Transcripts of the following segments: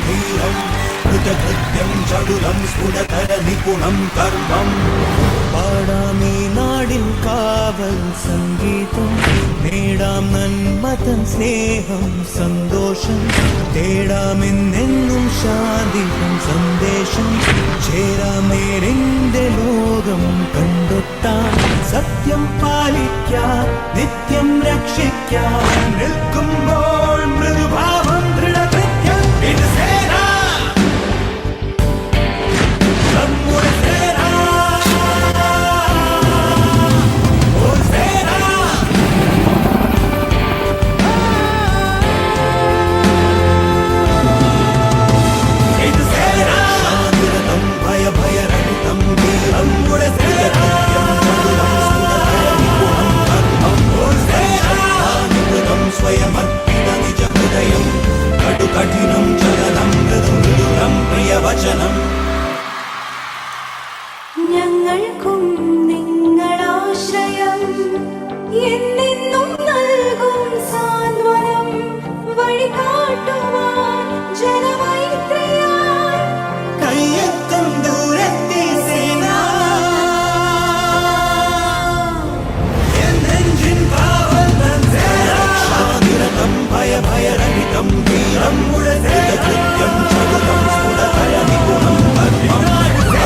धीरं कृतकृत्यं चडुलं स्फुटतर निपुणं कर्मम् पाडामि नाडिं कावल संगीतं നേടാം നന്മതൻ സ്നേഹം സന്തോഷം തേടാമെന്നെന്നും ശാന്തിയും സന്ദേശം ചേരാം നേരിന്റെ ലോകം കണ്ടെത്താൻ സത്യം പാലിക്കാൻ നിത്യം രക്ഷിക്കാൻ നിൽക്കുമ്പോൾ മൃദുഭാവം ദൃഢകൃത്യം ഇത് സേന നമ്മുടെ സേന കഠിനം ചലനം മൃദുമൃദുരം പ്രിയവചനം ഞങ്ങൾക്കും നിങ്ങളാശ്രയം എന്നെന്നും നൽകും സാന്ത്വനം വഴികാട്ടുവാൻ ജനമൈത്രിയായി കയ്യെത്തും ദൂരത്തെ സേന എന്നെഞ്ചിൻ കാവൽ തൻ സേന ശാന്തിരതം ഭയഭയരഹിതം ധീരം കൃതകൃത്യം ചടുലം സ്ഫുടതര നിപുണം കർമ്മം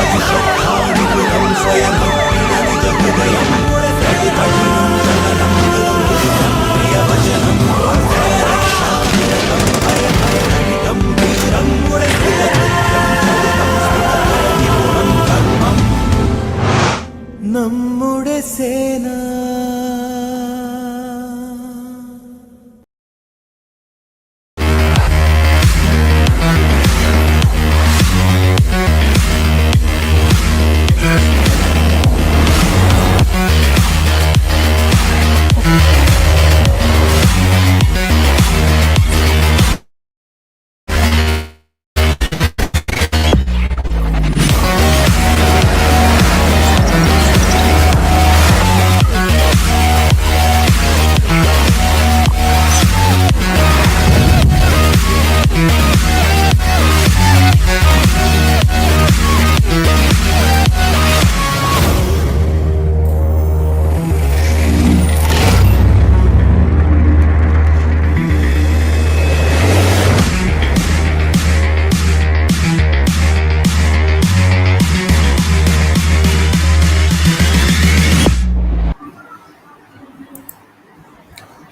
അതിശക്താനിപുണം സ്വയം നിജ ഹൃദയം കഠിനം ചലനം മൃദുമൃദുരം പ്രിയവചനം ശാന്തിരതം ഭയഭയരഹിതം ധീരം കൃതകൃത്യം ചടുലം സ്ഫുടതര നിപുണം കർമ്മം നമ്മുടെ സേന.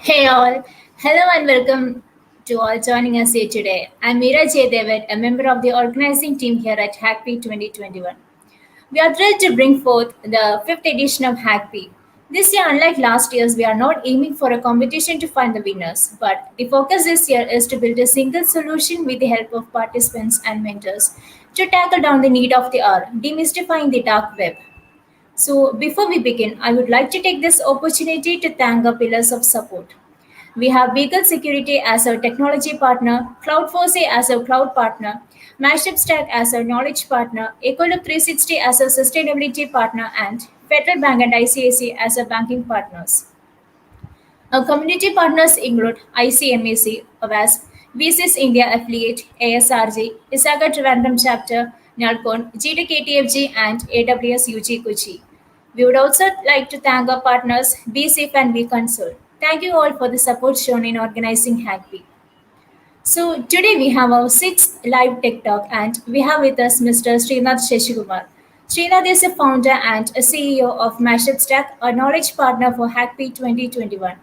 Hey all, hello and welcome to all joining us here today. I'm Meera J. David, a member of the organizing team here at Hackpy 2021. We are thrilled to bring forth the 5th edition of Hackpy. This year, unlike last year's, we are not aiming for a competition to find the winners, but the focus this year is to build a single solution with the help of participants and mentors to tackle down the need of the hour, demystifying the dark web. So, before we begin, I would like to take this opportunity to thank our pillars of support. We have Beagle Security as our technology partner, Cloud4C as our cloud partner, Mashupstack as our knowledge partner, Ecoloop 360 as our sustainability partner, and Federal Bank and ICICI as our banking partners. Our community partners include ICMAC, AWAS, VCS India Affiliate, ASRG, ISAGA Trivandrum Chapter, Nalcon, GTKTFG, and AWS UG Kochi. We would also like to thank our partners, Be Safe and Be Console. Thank you all for the support shown in organizing Hackpy. So today we have our 6th live Tech Talk and we have with us Mr. Sreenath Sasikumar. Sreenath is a founder and a CEO of Mashupstack, a knowledge partner for Hackpy 2021.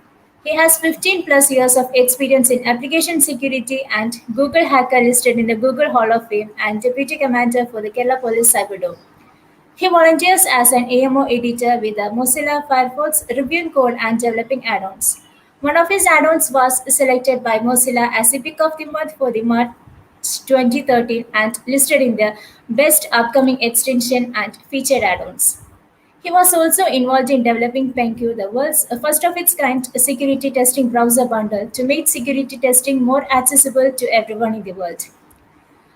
He has 15 plus years of experience in application security and Google Hacker listed in the Google Hall of Fame and Deputy Commander for the Kerala Police Cyberdome. He volunteers as an AMO editor with the Mozilla Firefox, reviewing code and developing add-ons. One of his add-ons was selected by Mozilla as the pick of the month for the March 2013 and listed in the best upcoming extension and featured add-ons. He was also involved in developing PenQ, the world's first of its kind security testing browser bundle to make security testing more accessible to everyone in the world.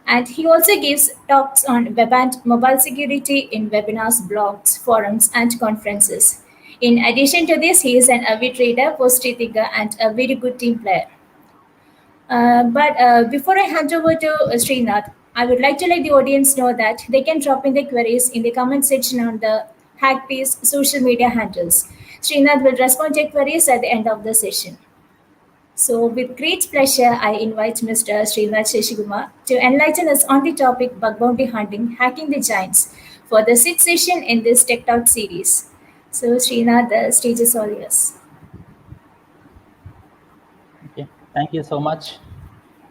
And he also gives talks on web and mobile security in webinars, blogs, forums, and conferences. In addition to this, he is an avid reader, post thinker, and a very good team player. But before I hand over to Sreenath, I would like to let the audience know that they can drop in their queries in the comment section on the Hackpiece social media handles. Sreenath will respond to your queries at the end of the session. So, with great pleasure, I invite Mr. Sreenath Sasikumar to enlighten us on the topic bug bounty hunting, hacking the giants, for the sixth session in this Tech Talk series. So, Sreenath, the stage is all yours. Okay, thank you so much.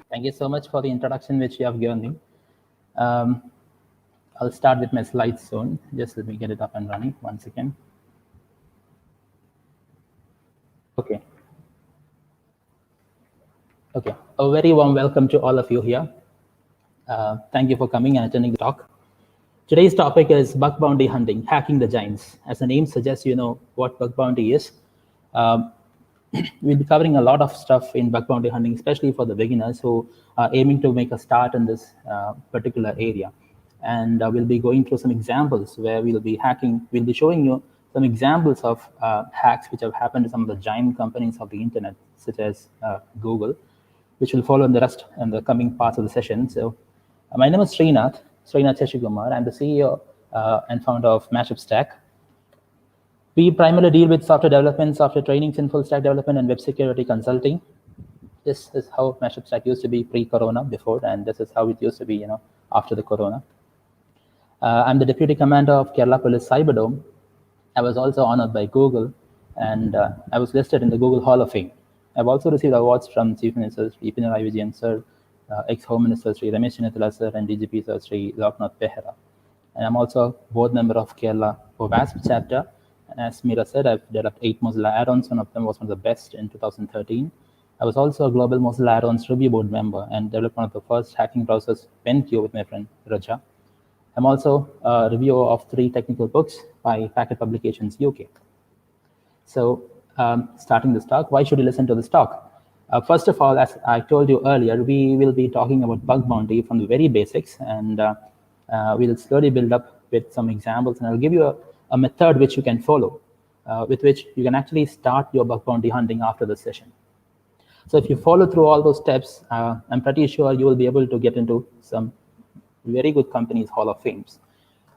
Thank you so much for the introduction which you have given me. I'll start with my slides soon. Just let me get it up and running. 1 second. Okay. Okay. A very warm welcome to all of you here. Thank you for coming and attending the talk. Today's topic is bug bounty hunting, hacking the giants. As the name suggests, you know what bug bounty is. We'll be covering a lot of stuff in bug bounty hunting, especially for the beginners who are aiming to make a start in this particular area. And we'll be going through some examples where we'll be showing you some examples of hacks which have happened to some of the giant companies of the internet, such as Google, which will follow in the rest and the coming parts of the session. So my name is Sreenath Sasikumar. I'm the CEO and founder of Mashupstack. We primarily deal with software development, software trainings in full stack development, and web security consulting. This is how Mashupstack used to be pre-corona before, and this is how it used to be, after the corona. I'm the deputy commander of Kerala Police Cyberdome. I was also honored by Google, and I was listed in the Google Hall of Fame. I've also received awards from Chief Minister Sri Pinarayi Vijayan Sir, ex-Home Minister Sri Ramesh Chinnathila Sir, and DGP Sir Sri Loknath Behera. And I'm also board member of Kerala OWASP chapter. And as Meera said, I've developed 8 Mozilla add-ons. One of them was one of the best in 2013. I was also a global Mozilla add-ons review board member and developed one of the first hacking browsers, PenQ, with my friend Raja. I'm also a reviewer of 3 technical books by Packet Publications UK. So starting this talk, why should you listen to this talk? First of all, as I told you earlier, we will be talking about bug bounty from the very basics, and we'll slowly build up with some examples, and I'll give you a method which you can follow, with which you can actually start your bug bounty hunting after the session. So if you follow through all those steps, I'm pretty sure you will be able to get into some very good companies' Hall of Fames.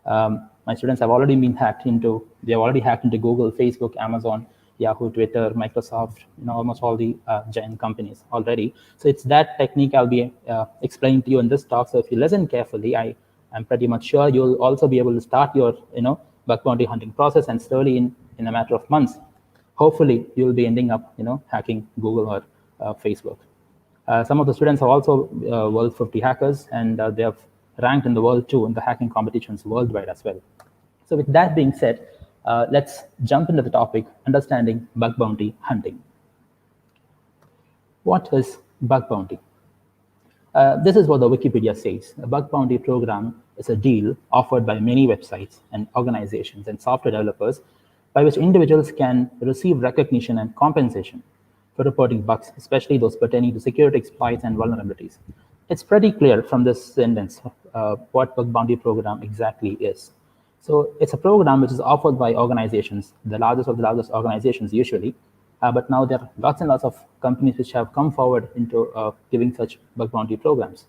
My students have already been hacked into, they've already hacked into Google, Facebook, Amazon, Yahoo, Twitter, Microsoft, almost all the giant companies already. So it's that technique I'll be explaining to you in this talk. So if you listen carefully, I'm pretty much sure you'll also be able to start your, bug bounty hunting process, and slowly in a matter of months, hopefully you'll be ending up, hacking Google or Facebook. Some of the students are also World 50 hackers, and they have ranked in the world too in the hacking competitions worldwide as well. So with that being said, let's jump into the topic, understanding bug bounty hunting. What is bug bounty? This is what the Wikipedia says. A bug bounty program is a deal offered by many websites and organizations and software developers by which individuals can receive recognition and compensation for reporting bugs, especially those pertaining to security exploits and vulnerabilities. It's pretty clear from this sentence what bug bounty program exactly is. So it's a program which is offered by organizations, the largest of the largest organizations usually, but now there are lots and lots of companies which have come forward into giving such bug bounty programs.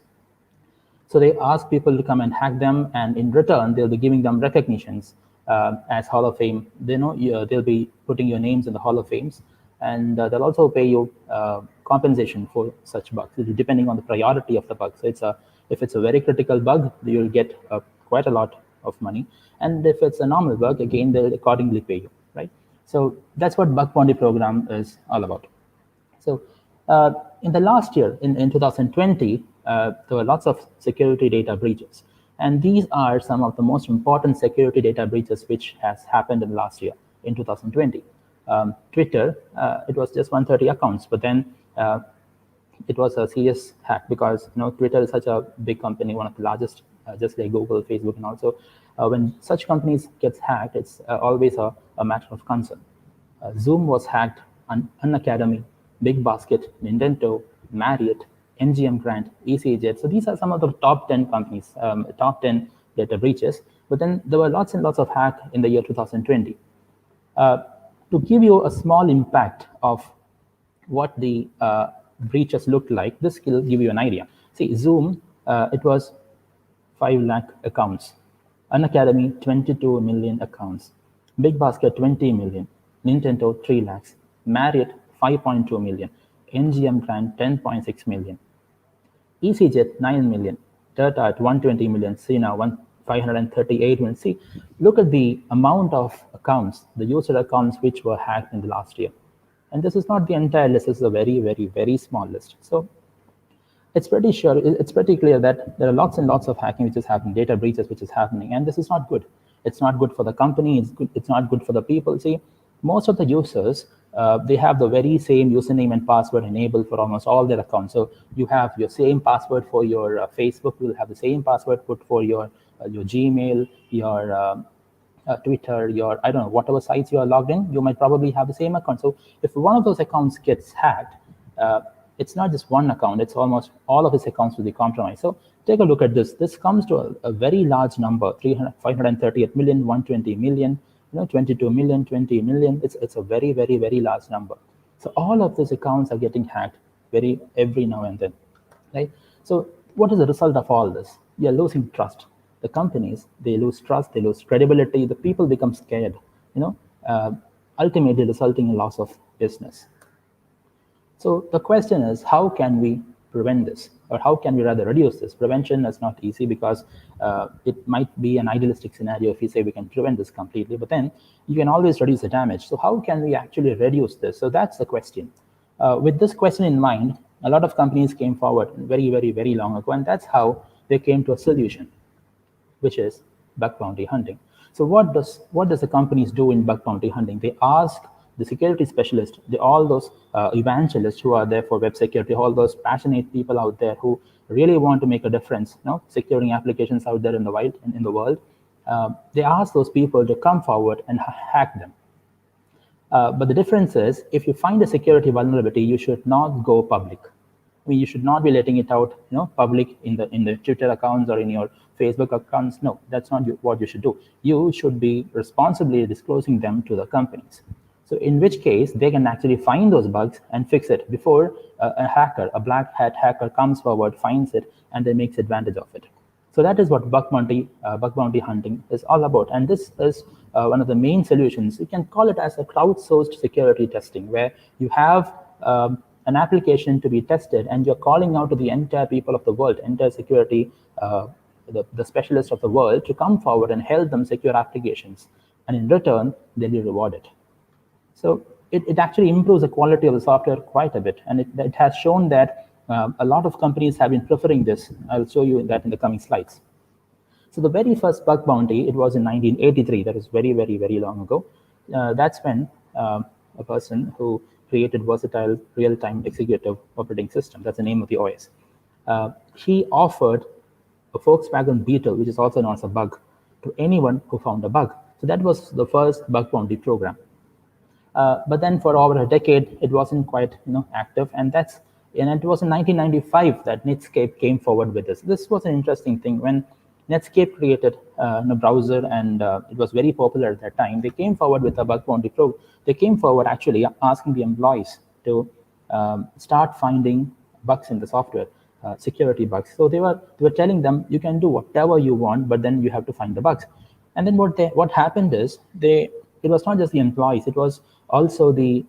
So they ask people to come and hack them, and in return, they'll be giving them recognitions as Hall of Fame. They'll be putting your names in the Hall of Fames, and they'll also pay you compensation for such bugs, depending on the priority of the bug. So if it's a very critical bug, you'll get quite a lot of money. And if it's a normal bug, again, they'll accordingly pay you, right? So that's what bug bounty program is all about. So in the last year, in 2020, there were lots of security data breaches. And these are some of the most important security data breaches which has happened in the last year, in 2020. Twitter, it was just 130 accounts, but then it was a serious hack because Twitter is such a big company, one of the largest, just like Google, Facebook, and also when such companies gets hacked, it's always a matter of concern. Zoom was hacked, Unacademy, Big Basket, Nintendo, Marriott, MGM Grant, EasyJet. So these are some of the top 10 companies, top 10 data breaches. But then there were lots and lots of hacks in the year 2020. To give you a small impact of what the breaches looked like, this will give you an idea. See, Zoom, it was 5 lakh accounts. Unacademy, 22 million accounts. Big Basket, 20 million. Nintendo, 3 lakhs. Marriott, 5.2 million. NGM Grand, 10.6 million. EasyJet, 9 million. Tata at 120 million. Sina, 538 million. See, look at the amount of accounts, the user accounts which were hacked in the last year. And this is not the entire list. This is a very, very, very small list. So it's pretty clear that there are lots and lots of hacking which is happening, data breaches which is happening, and this is not good. It's not good for the company. It's not good for the people. See, most of the users, they have the very same username and password enabled for almost all their accounts. So you have your same password for your Facebook. You will have the same password put for your Gmail, your Twitter, your, I don't know, whatever sites you are logged in, you might probably have the same account. So if one of those accounts gets hacked, it's not just one account, it's almost all of his accounts will be compromised. So take a look at this. This comes to a very large number, 538 million, 120 million, 22 million, 20 million. It's a very, very, very large number. So all of these accounts are getting hacked every now and then, right? So what is the result of all this? You're losing trust. The companies, they lose trust, they lose credibility, the people become scared, ultimately resulting in loss of business. So the question is, how can we prevent this? Or how can we rather reduce this? Prevention is not easy because it might be an idealistic scenario if we say we can prevent this completely, but then you can always reduce the damage. So how can we actually reduce this? So that's the question. With this question in mind, a lot of companies came forward very, very, very long ago, and that's how they came to a solution, which is bug bounty hunting. So what does the companies do in bug bounty hunting? They ask the security specialists, all those evangelists who are there for web security, all those passionate people out there who really want to make a difference, securing applications out there in the world. They ask those people to come forward and hack them. But the difference is, if you find a security vulnerability, you should not go public. I mean, you should not be letting it out, public in the Twitter accounts or in your Facebook accounts. No, that's not what you should do. You should be responsibly disclosing them to the companies. So in which case, they can actually find those bugs and fix it before a black hat hacker comes forward, finds it, and then makes advantage of it. So that is what bug bounty hunting is all about. And this is one of the main solutions. You can call it as a crowdsourced security testing, where you have an application to be tested, and you're calling out to the entire people of the world, entire security, the specialists of the world, to come forward and help them secure applications. And in return, they'll be rewarded. So it actually improves the quality of the software quite a bit. And it has shown that a lot of companies have been preferring this. I'll show you that in the coming slides. So the very first bug bounty, it was in 1983. That was very, very, very long ago. That's when a person who created versatile real-time executive operating system, that's the name of the OS, he offered a Volkswagen Beetle, which is also known as a bug, to anyone who found a bug. So that was the first bug bounty program. But then for over a decade, it wasn't quite active, and it was in 1995 that Netscape came forward with this. This was an interesting thing. When Netscape created a browser, and it was very popular at that time, they came forward with a bug bounty program. They came forward actually asking the employees to start finding bugs in the software, security bugs. So they were telling them, you can do whatever you want, but then you have to find the bugs. And then what happened is, it was not just the employees, it was also the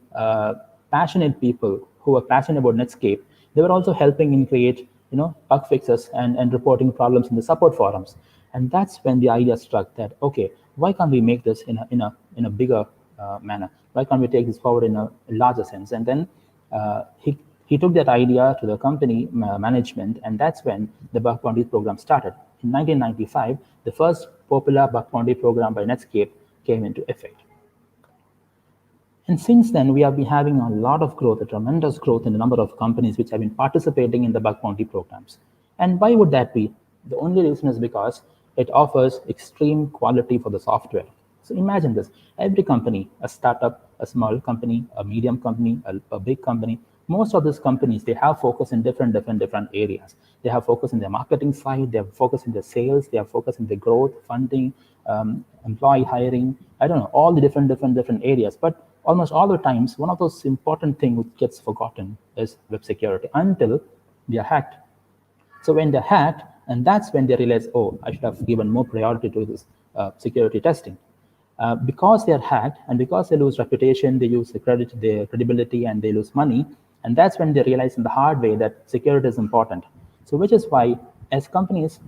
passionate people who were passionate about Netscape. They were also helping in create bug fixes and reporting problems in the support forums. And that's when the idea struck that, okay, why can't we make this in a bigger manner? Why can't we take this forward in a larger sense? And then he took that idea to the company management, and that's when the bug bounty program started. In 1995, the first popular bug bounty program by Netscape came into effect. And since then, we have been having a lot of growth, a tremendous growth in the number of companies which have been participating in the bug bounty programs. And why would that be? The only reason is because it offers extreme quality for the software. So imagine this, every company, a startup, a small company, a medium company, a big company, most of these companies, they have focus in different areas. They have focus in their marketing side, they have focus in their sales, they have focus in the growth, funding, employee hiring, I don't know, all the different areas. But almost all the times, one of those important things which gets forgotten is web security until they are hacked. So when they're hacked, and that's when they realize, oh, I should have given more priority to this security testing. Because they're hacked and because they lose reputation, they lose their credibility, and they lose money. And that's when they realize in the hard way that security is important. So which is why as companies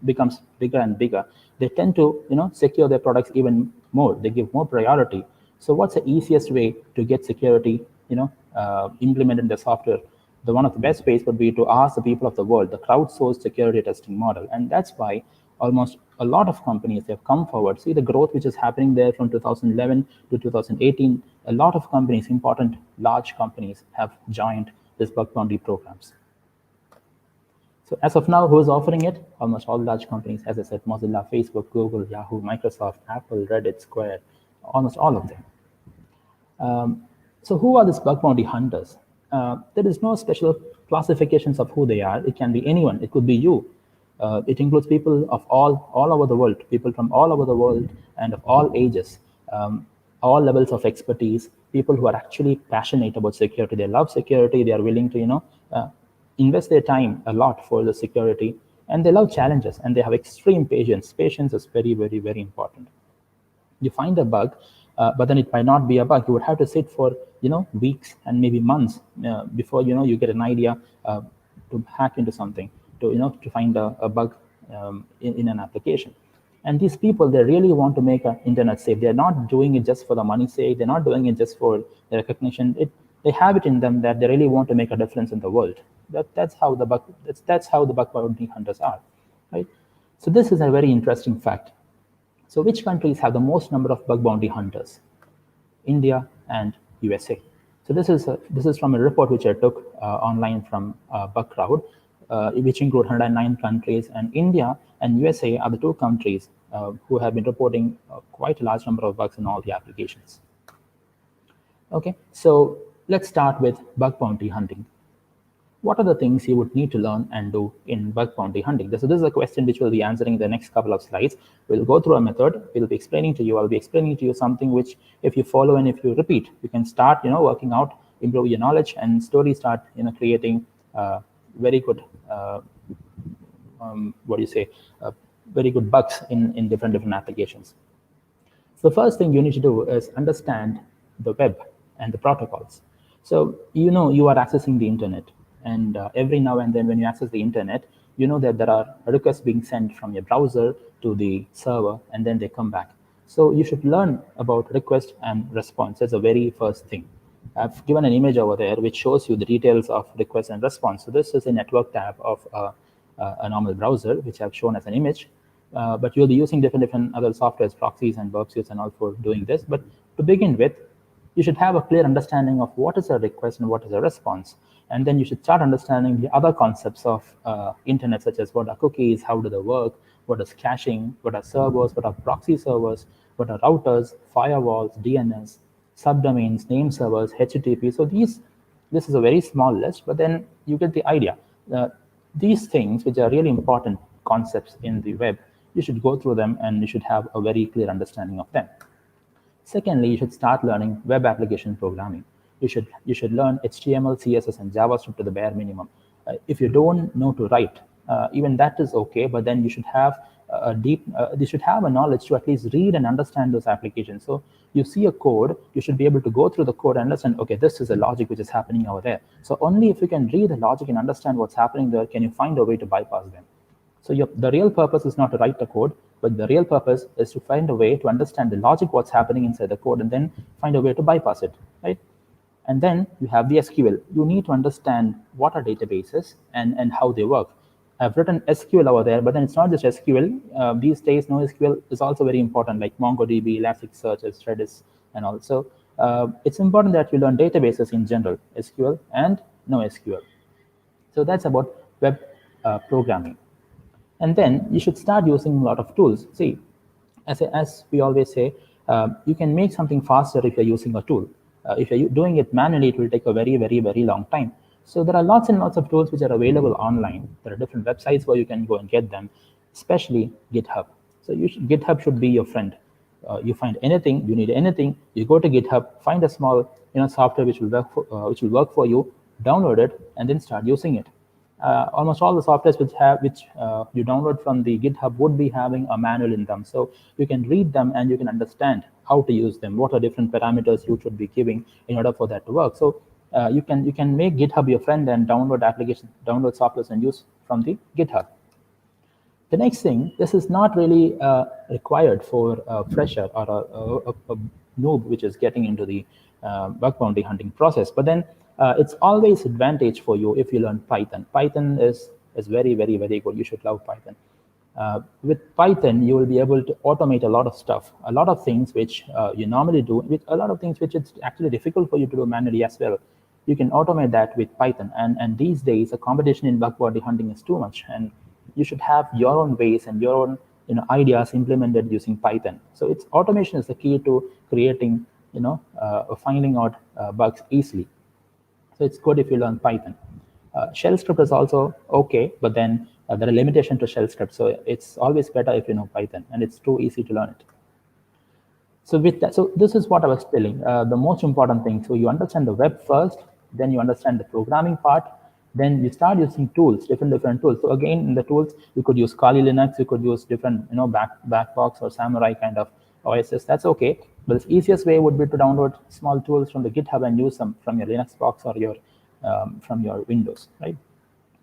becomes bigger and bigger, they tend to secure their products even more. They give more priority. So what's the easiest way to get security implemented in the software? One of the best ways would be to ask the people of the world, the crowdsourced security testing model. And that's why almost a lot of companies have come forward. See the growth which is happening there from 2011 to 2018. A lot of companies, important large companies, have joined this bug bounty programs. So as of now, who is offering it? Almost all large companies, as I said, Mozilla, Facebook, Google, Yahoo, Microsoft, Apple, Reddit, Square, almost all of them. So who are these bug bounty hunters? There is no special classifications of who they are. It can be anyone. It could be you. It includes people of all over the world, people from all over the world and of all ages, all levels of expertise, people who are actually passionate about security. They love security. They are willing to, invest their time a lot for the security, and they love challenges, and they have extreme patience. Patience is very, very, very important. You find a bug, but then it might not be a bug. You would have to sit for weeks and maybe months before you get an idea to hack into something, to find a bug in an application. And these people, they really want to make an internet safe. They're not doing it just for the money's sake. They're not doing it just for the recognition. They have it in them that they really want to make a difference in the world. That's how the bug bounty hunters are, right? So this is a very interesting fact. So which countries have the most number of bug bounty hunters? India and USA. So this is from a report which I took online from BugCrowd, which include 109 countries, and India and USA are the two countries who have been reporting quite a large number of bugs in all the applications. Okay, so let's start with bug bounty hunting. What are the things you would need to learn and do in bug bounty hunting? This is a question which we'll be answering in the next couple of slides. We'll go through a method. We'll be explaining to you. I'll be explaining to you something which, if you follow and if you repeat, you can start, working out, improve your knowledge, and slowly start, creating very good, very good bugs in different applications. So the first thing you need to do is understand the web and the protocols. So you are accessing the internet. And every now and then when you access the internet, you know that there are requests being sent from your browser to the server, and then they come back. So you should learn about request and response as the very first thing. I've given an image over there which shows you the details of request and response. So this is a network tab of a normal browser, which I've shown as an image. But you'll be using different other softwares, proxies and burp suites and all for doing this. But to begin with, you should have a clear understanding of what is a request and what is a response. And then you should start understanding the other concepts of internet, such as what are cookies, how do they work, what is caching, what are servers, what are proxy servers, what are routers, firewalls, DNS, subdomains, name servers, HTTP. So this is a very small list, but then you get the idea. These things, which are really important concepts in the web, you should go through them and you should have a very clear understanding of them. Secondly, you should start learning web application programming. You should learn HTML, CSS, and JavaScript to the bare minimum. If you don't know to write, even that is okay, but then you should have you should have a knowledge to at least read and understand those applications. So you see a code, you should be able to go through the code and understand, okay, this is a logic which is happening over there. So only if you can read the logic and understand what's happening there, can you find a way to bypass them. So the real purpose is not to write the code, but the real purpose is to find a way to understand the logic, what's happening inside the code, and then find a way to bypass it, right? And then you have the SQL. You need to understand what are databases and how they work. I've written SQL over there, but then it's not just SQL. These days, NoSQL is also very important, like MongoDB, Elasticsearch, Redis, and also it's important that you learn databases in general, SQL and NoSQL. So that's about web programming. And then you should start using a lot of tools. See, as we always say, you can make something faster if you're using a tool. If you're doing it manually, it will take a very, very, very long time. So there are lots and lots of tools which are available online. There are different websites where you can go and get them, especially GitHub. So GitHub should be your friend. you find anything, you need anything, you go to GitHub, find a small software which will work for you, download it, and then start using it. Almost all the softwares which you download from the GitHub would be having a manual in them, so you can read them and you can understand how to use them, what are different parameters you should be giving in order for that to work. So you can make GitHub your friend and download applications, download softwares and use from the GitHub. The next thing, this is not really required for a fresher or a noob which is getting into the bug bounty hunting process, but then it's always advantage for you if you learn Python. Python is very, very, very good. You should love Python. With Python, you will be able to automate a lot of stuff, a lot of things which you normally do, with a lot of things which it's actually difficult for you to do manually as well. You can automate that with Python. And these days, the competition in bug bounty hunting is too much, and you should have your own ways and your own ideas implemented using Python. So it's automation is the key to creating, finding out bugs easily. So it's good if you learn Python. Shell script is also okay, but then there are limitations to shell script. So it's always better if you know Python, and it's too easy to learn it. So with that, so this is what I was telling. The most important thing. So you understand the web first, then you understand the programming part, then you start using tools, different tools. So again, in the tools, you could use Kali Linux, you could use different, Backbox or Samurai kind of OSs. That's okay. But the easiest way would be to download small tools from the GitHub and use them from your Linux box or your from your Windows, right?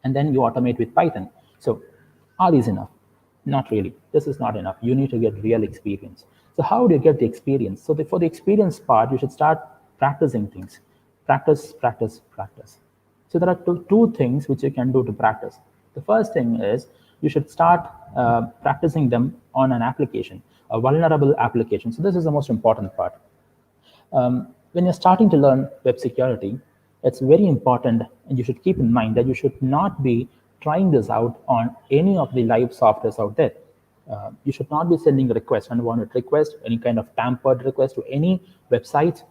And then you automate with Python. So are these enough? Not really. This is not enough. You need to get real experience. So how do you get the experience? So for the experience part, you should start practicing things. Practice, practice, practice. So there are two things which you can do to practice. The first thing is you should start practicing them on an application, a vulnerable application. So this is the most important part. When you're starting to learn web security, it's very important, and you should keep in mind that you should not be trying this out on any of the live softwares out there. You should not be sending a request, unwanted request, any kind of tampered request to any websites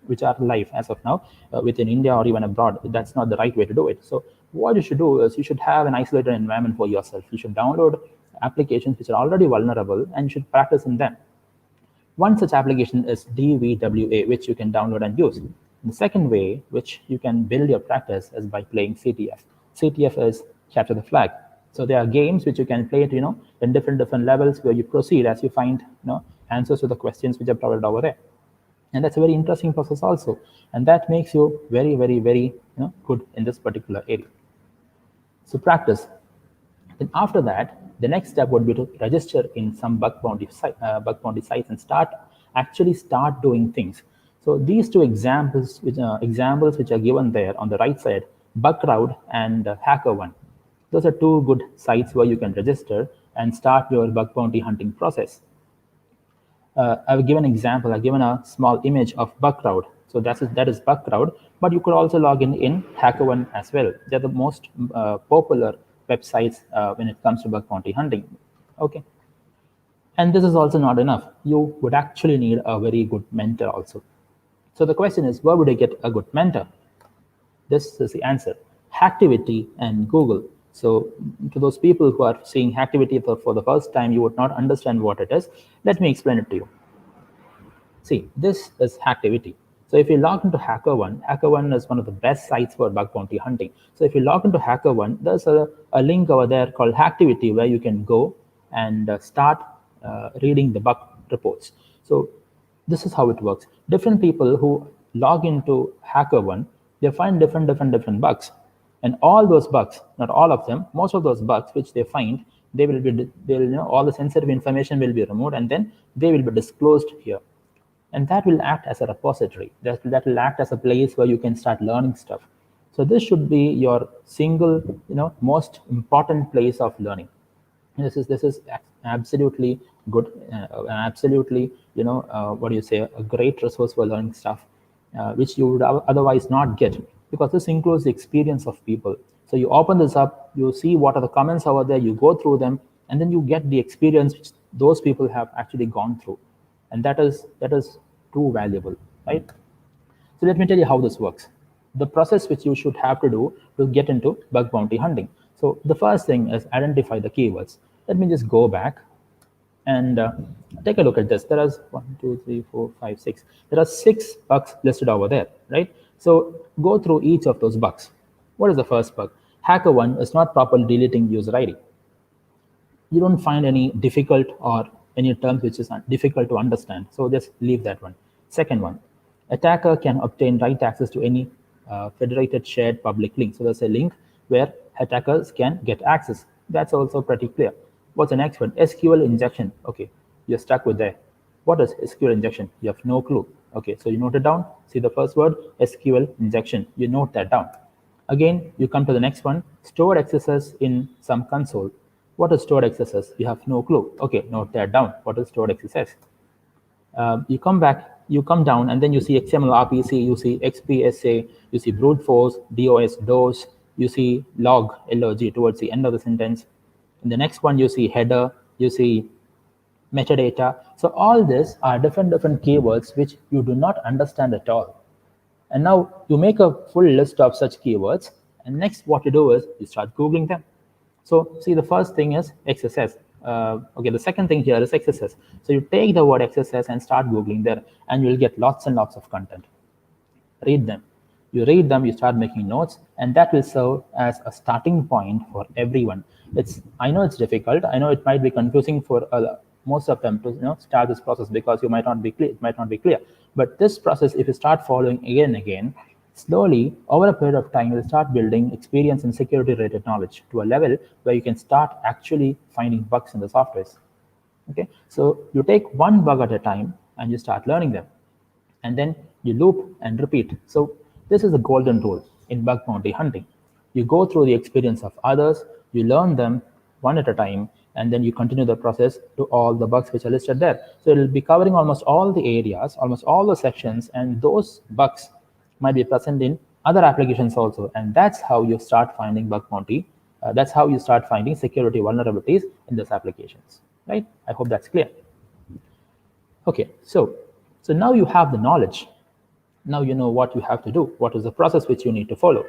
which are live as of now within India or even abroad. That's not the right way to do it. So what you should do is you should have an isolated environment for yourself. You should download applications which are already vulnerable, and you should practice in them. One such application is DVWA, which you can download and use. The second way which you can build your practice is by playing CTF. CTF is capture the flag. So there are games which you can play in different levels where you proceed as you find answers to the questions which are provided over there. And that's a very interesting process also. And that makes you very, very, very good in this particular area. So practice. Then after that, the next step would be to register in some bug bounty sites and start doing things. So these two examples which are given there on the right side, Bugcrowd and HackerOne. Those are two good sites where you can register and start your bug bounty hunting process. I've given an example. I've given a small image of Bugcrowd. So that is Bugcrowd, but you could also log in HackerOne as well. They're the most popular websites when it comes to bug bounty hunting. Okay. And this is also not enough. You would actually need a very good mentor also. So the question is, where would I get a good mentor? This is the answer: Hacktivity and Google. So to those people who are seeing Hacktivity for the first time, you would not understand what it is. Let me explain it to you. See, this is Hacktivity. So if you log into HackerOne, HackerOne is one of the best sites for bug bounty hunting. So if you log into HackerOne, there's a link over there called Hacktivity where you can go and start reading the bug reports. So this is how it works. Different people who log into HackerOne, they find different bugs. And all those bugs, not all of them, most of those bugs which they find, all the sensitive information will be removed, and then they will be disclosed here. And that will act as a repository. That will act as a place where you can start learning stuff. So this should be your single, most important place of learning. This is absolutely good, absolutely, a great resource for learning stuff, which you would otherwise not get, because this includes the experience of people. So you open this up, you see what are the comments over there, you go through them, and then you get the experience which those people have actually gone through. And that is too valuable, right? So let me tell you how this works. The process which you should have to do to get into bug bounty hunting. So the first thing is identify the keywords. Let me just go back. And take a look at this. There are 1, 2, 3, 4, 5, 6. There are 6 bugs listed over there, right? So go through each of those bugs. What is the first bug? Hacker1 is not properly deleting user ID. You don't find any difficult or any terms which is difficult to understand. So just leave that one. Second one, attacker can obtain write access to any federated shared public link. So there's a link where attackers can get access. That's also pretty clear. What's the next one? SQL injection. Okay, you're stuck with that. What is SQL injection? You have no clue. Okay, so you note it down. See the first word, SQL injection. You note that down. Again, you come to the next one, stored accesses in some console. What is stored accesses? You have no clue. Okay, note that down. What is stored accesses? You come back, you come down, and then you see XML RPC, you see XPSA, you see brute force, DOS, you see log towards the end of the sentence. In the next one, you see header, you see metadata. So all this are different keywords which you do not understand at all. And now you make a full list of such keywords, and next what you do is you start Googling them. So see, the first thing is XSS. Okay, the second thing here is XSS. So you take the word XSS and start Googling there, and you'll get lots and lots of content. Read them. You read them, you start making notes, and that will serve as a starting point for everyone. I know it's difficult. I know it might be confusing for most of them to start this process because it might not be clear. But this process, if you start following again and again, slowly over a period of time, you'll start building experience and security-related knowledge to a level where you can start actually finding bugs in the softwares. Okay, so you take one bug at a time and you start learning them, and then you loop and repeat. So this is the golden rule in bug bounty hunting. You go through the experience of others, you learn them one at a time, and then you continue the process to all the bugs which are listed there. So it will be covering almost all the areas, almost all the sections, and those bugs might be present in other applications also. And that's how you start finding bug bounty. That's how you start finding security vulnerabilities in those applications, right? I hope that's clear. Okay, so now you have the knowledge. Now you know what you have to do, what is the process which you need to follow.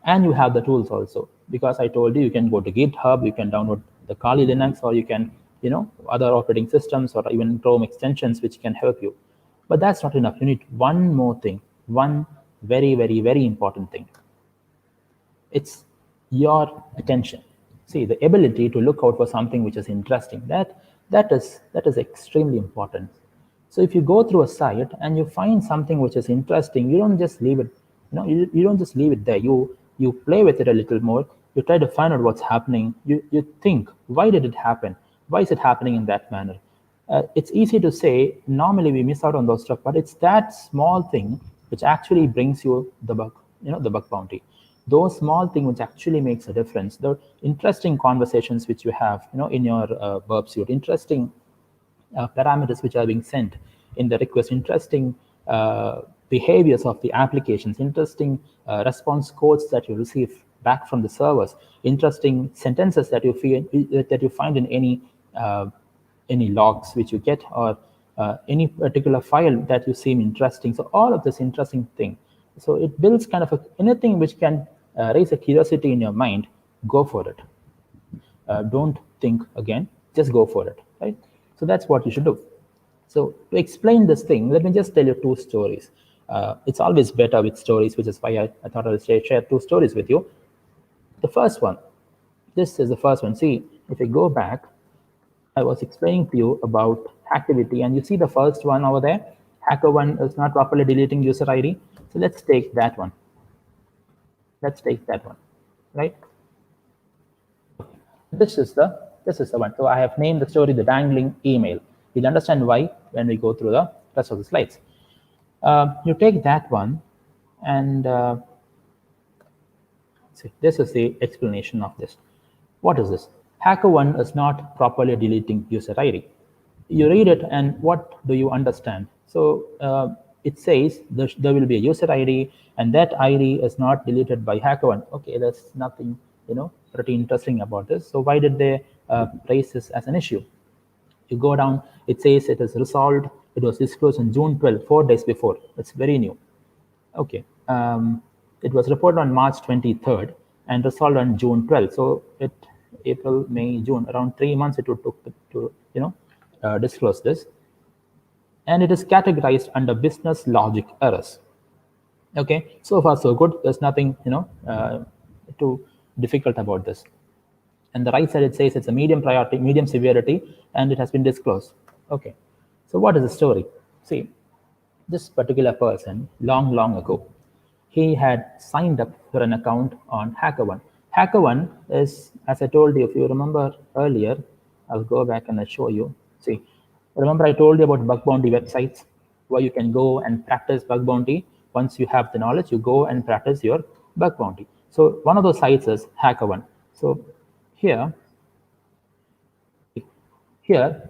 And you have the tools also, because I told you can go to GitHub, you can download the Kali Linux, or you can, other operating systems or even Chrome extensions which can help you. But that's not enough. You need one more thing, one very, very, very important thing. It's your attention. See, the ability to look out for something which is interesting. That is extremely important. So if you go through a site and you find something which is interesting, you don't just leave it. You don't just leave it there. You play with it a little more. You try to find out what's happening. You think, why did it happen? Why is it happening in that manner? It's easy to say, normally we miss out on those stuff, but it's that small thing which actually brings you the bug, the bug bounty. Those small things which actually makes a difference. The interesting conversations which you have, in your burp suite, interesting parameters which are being sent in the request, interesting behaviors of the applications, interesting response codes that you receive back from the servers, interesting sentences that you find in any logs which you get, or any particular file that you seem interesting. So all of this interesting thing. So it builds kind of anything which can raise a curiosity in your mind. Go for it. Don't think again. Just go for it. Right. So that's what you should do. So to explain this thing, let me just tell you 2 stories. It's always better with stories, which is why I thought I would share 2 stories with you. The first one, this is the first one. See, if I go back, I was explaining to you about activity, and you see the first one over there. Hacker1 is not properly deleting user ID. So let's take that one. Right? This is the one. So I have named the story the dangling email. You'll understand why when we go through the rest of the slides. You take that one, and see, this is the explanation of this. What is this? Hacker1 is not properly deleting user ID. You read it, and what do you understand? So it says there will be a user ID, and that ID is not deleted by Hacker1. Okay, there's nothing pretty interesting about this. So why did they raise this as an issue? You go down, it says it is resolved. It was disclosed on June 12, 4 days before. It's very new. Okay. It was reported on March 23rd and resolved on June 12th. So April, May, June, around 3 months it would took to disclosed this, and it is categorized under business logic errors. Okay, so far so good. There's nothing too difficult about this. And the right side, it says it's a medium priority, medium severity, and it has been disclosed. Okay, so what is the story? See, this particular person, long ago, he had signed up for an account on HackerOne. HackerOne is, as I told you, if you remember earlier, I'll go back and I'll show you. See, remember I told you about bug bounty websites where you can go and practice bug bounty. Once you have the knowledge, you go and practice your bug bounty. So one of those sites is HackerOne. So here,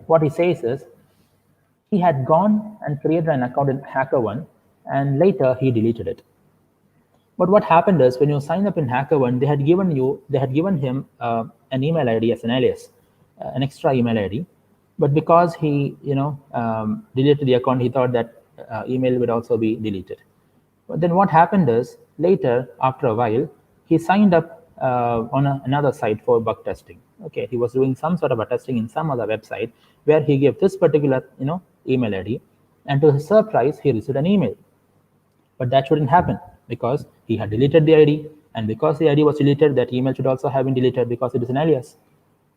what he says is he had gone and created an account in HackerOne, and later he deleted it. But what happened is when you sign up in HackerOne, they had given him an email ID as an alias, an extra email ID. But because he deleted the account, he thought that email would also be deleted. But then what happened is later, after a while, he signed up on another site for bug testing. Okay, he was doing some sort of a testing in some other website where he gave this particular email ID, and to his surprise, he received an email. But that shouldn't happen because he had deleted the ID, and because the ID was deleted, that email should also have been deleted because it is an alias.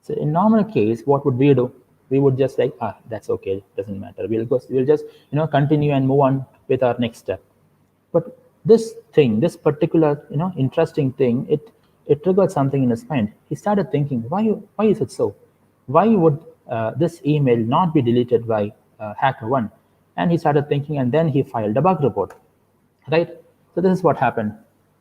So in normal case, what would we do? We would just like, that's okay, doesn't matter. We'll just continue and move on with our next step. But this particular interesting thing, it triggered something in his mind. He started thinking, why is it so? Why would this email not be deleted by HackerOne? And he started thinking, and then he filed a bug report, right? So this is what happened.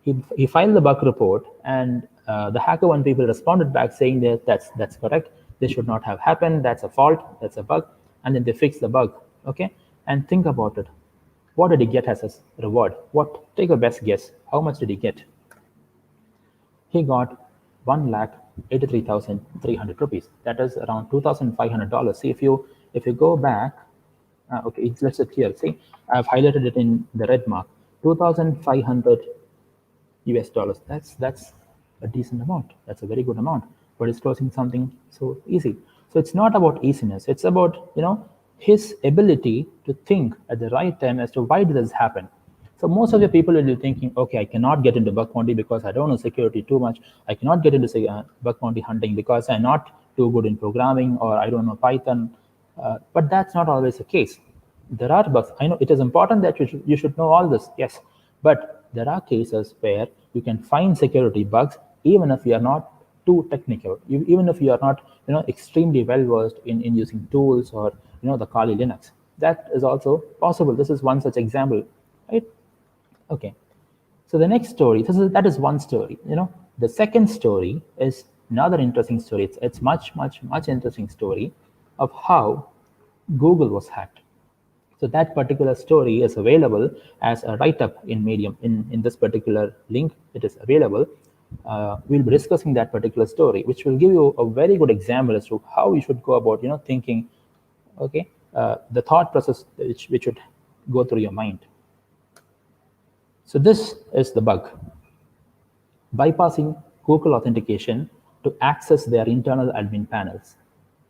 He filed the bug report, and the HackerOne people responded back saying that that's correct. This should not have happened. That's a fault. That's a bug. And then they fixed the bug. Okay. And think about it. What did he get as a reward? Take a best guess. How much did he get? He got 1,83,300 rupees. That is around $2,500. See, if you go back, okay, let's just here. See, I've highlighted it in the red mark. 2,500 US dollars. That's a decent amount. That's a very good amount. But it's closing something so easy. So it's not about easiness. It's about his ability to think at the right time as to why did this happen. So most of the people will be thinking, okay, I cannot get into bug bounty because I don't know security too much. I cannot get into bug bounty hunting because I'm not too good in programming, or I don't know Python. But that's not always the case. There are bugs. I know it is important that you should know all this, yes. But there are cases where you can find security bugs even if you are not too technical, even if you are not extremely well versed in using tools or the Kali Linux. That is also possible. This is one such example, right? Okay. So the next story, that is one story. The second story is another interesting story. It's much interesting story of how Google was hacked. So that particular story is available as a write-up in Medium. In this particular link, it is available. We'll be discussing that particular story, which will give you a very good example as to how you should go about thinking. Okay, the thought process which should go through your mind. So this is the bug: bypassing Google authentication to access their internal admin panels.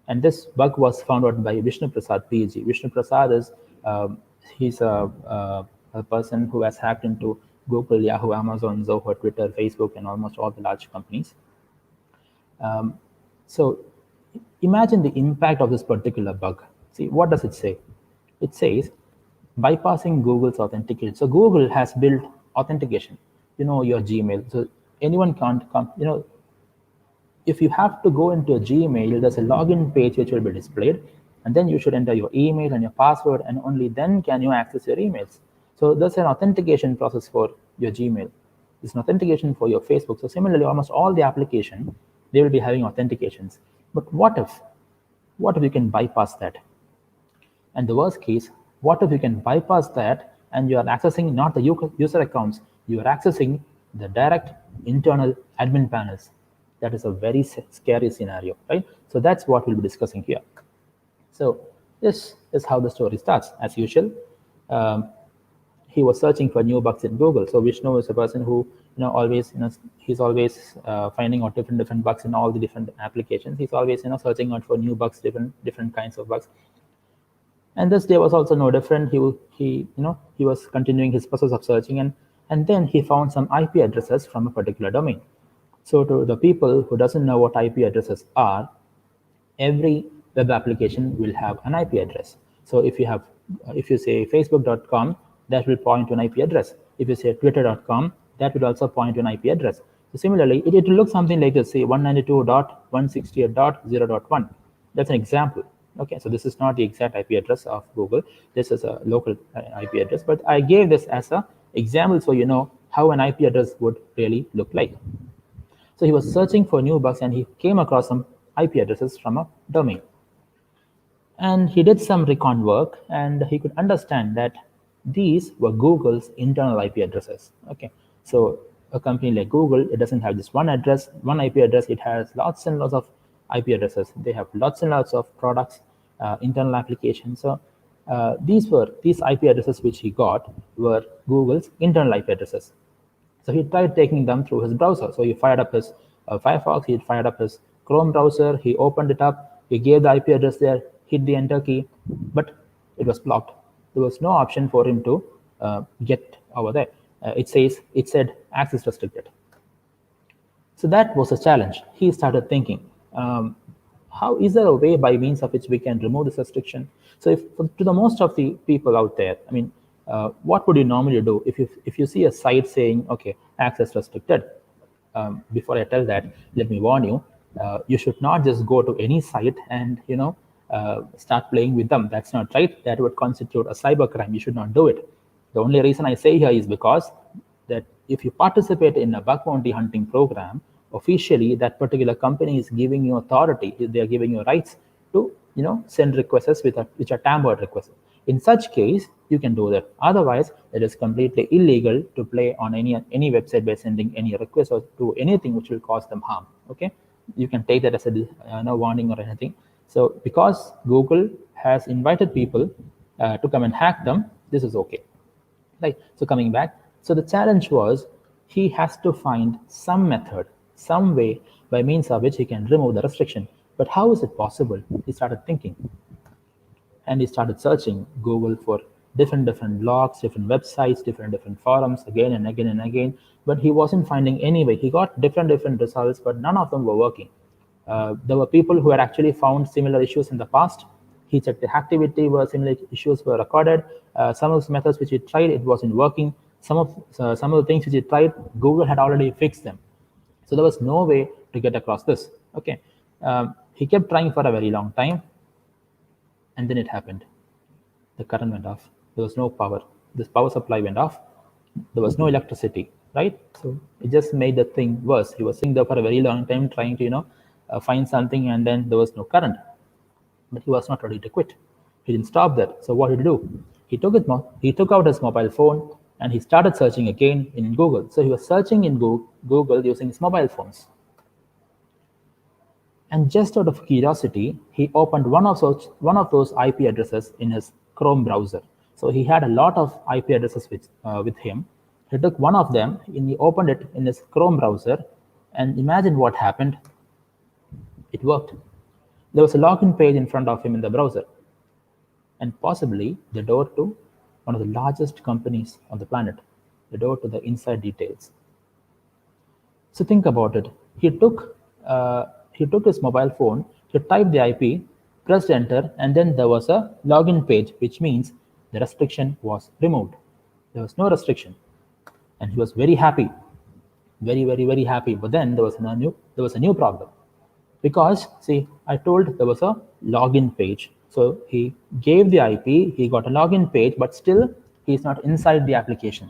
And this bug was found out by Vishnu Prasad, PhD. Vishnu Prasad is he's a person who has hacked into Google, Yahoo, Amazon, Zoho, Twitter, Facebook, and almost all the large companies. So imagine the impact of this particular bug. See, what does it say? It says bypassing Google's authentication. So Google has built authentication, your Gmail. So anyone can't come, if you have to go into a Gmail, there's a login page which will be displayed, and then you should enter your email and your password, and only then can you access your emails. So there's an authentication process for your Gmail. There's an authentication for your Facebook. So similarly, almost all the application, they will be having authentications. But what if you can bypass that? And the worst case, what if you can bypass that and you are accessing not the user accounts, you are accessing the direct internal admin panels? That is a very scary scenario, right? So that's what we'll be discussing here. So this is how the story starts. As usual, he was searching for new bugs in Google. So Vishnu is a person who, always, he's always finding out different bugs in all the different applications. He's always, searching out for new bugs, different kinds of bugs. And this day was also no different. He was continuing his process of searching, and then he found some IP addresses from a particular domain. So to the people who doesn't know what IP addresses are, every web application will have an IP address. So if you say facebook.com, that will point to an IP address. If you say twitter.com, that will also point to an IP address. So similarly, it will look something like this, say 192.168.0.1. That's an example. Okay, so this is not the exact IP address of Google. This is a local IP address, but I gave this as an example so you know how an IP address would really look like. So he was searching for new bugs and he came across some IP addresses from a domain. And he did some recon work and he could understand that these were Google's internal IP addresses. Okay, so a company like Google, it doesn't have just one address, one IP address. It has lots and lots of IP addresses. They have lots and lots of products, internal applications. So these IP addresses which he got were Google's internal IP addresses. So he tried taking them through his browser. So he fired up his Firefox, he fired up his Chrome browser, he opened it up, he gave the IP address there, hit the enter key, but it was blocked. There was no option for him to get over there. It said access restricted. So that was a challenge. He started thinking, how is there a way by means of which we can remove this restriction? So to the most of the people out there, I mean, what would you normally do if you see a site saying, okay, access restricted? Before I tell that, let me warn you, you should not just go to any site and start playing with them. That's not right. That would constitute a cybercrime. You should not do it. The only reason I say here is because that if you participate in a bug bounty hunting program, officially that particular company is giving you authority. They are giving you rights to send requests which are tampered requests. In such case, you can do that. Otherwise, it is completely illegal to play on any website by sending any request or do anything which will cause them harm. Okay, you can take that as a no warning or anything. So because Google has invited people to come and hack them, this is okay. Right. So coming back, so the challenge was he has to find some method, some way by means of which he can remove the restriction. But how is it possible? He started thinking. And he started searching Google for different blogs, different websites, different forums again and again and again. But he wasn't finding any way. He got different results, but none of them were working. There were people who had actually found similar issues in the past. He checked the activity where similar issues were recorded. Some of the methods which he tried, it wasn't working. Some of the things which he tried, Google had already fixed them. So there was no way to get across this. Okay, he kept trying for a very long time. And then it happened. The current went off. There was no power. This power supply went off. There was no electricity, right? So it just made the thing worse. He was sitting there for a very long time trying to, find something, and then there was no current. But he was not ready to quit. He didn't stop there. So what did he do? He took out his mobile phone and he started searching again in Google. So he was searching in Google using his mobile phones. And just out of curiosity, he opened one of those IP addresses in his Chrome browser. So he had a lot of IP addresses with him. He took one of them and he opened it in his Chrome browser. And imagine what happened. It worked. There was a login page in front of him in the browser. And possibly the door to one of the largest companies on the planet. The door to the inside details. So think about it. He took his mobile phone, he typed the IP, pressed enter, and then there was a login page, which means the restriction was removed. There was no restriction. And he was very happy. Very, very, very happy. But then there was a new problem. Because, see, I told there was a login page. So he gave the IP, he got a login page, but still he's not inside the application.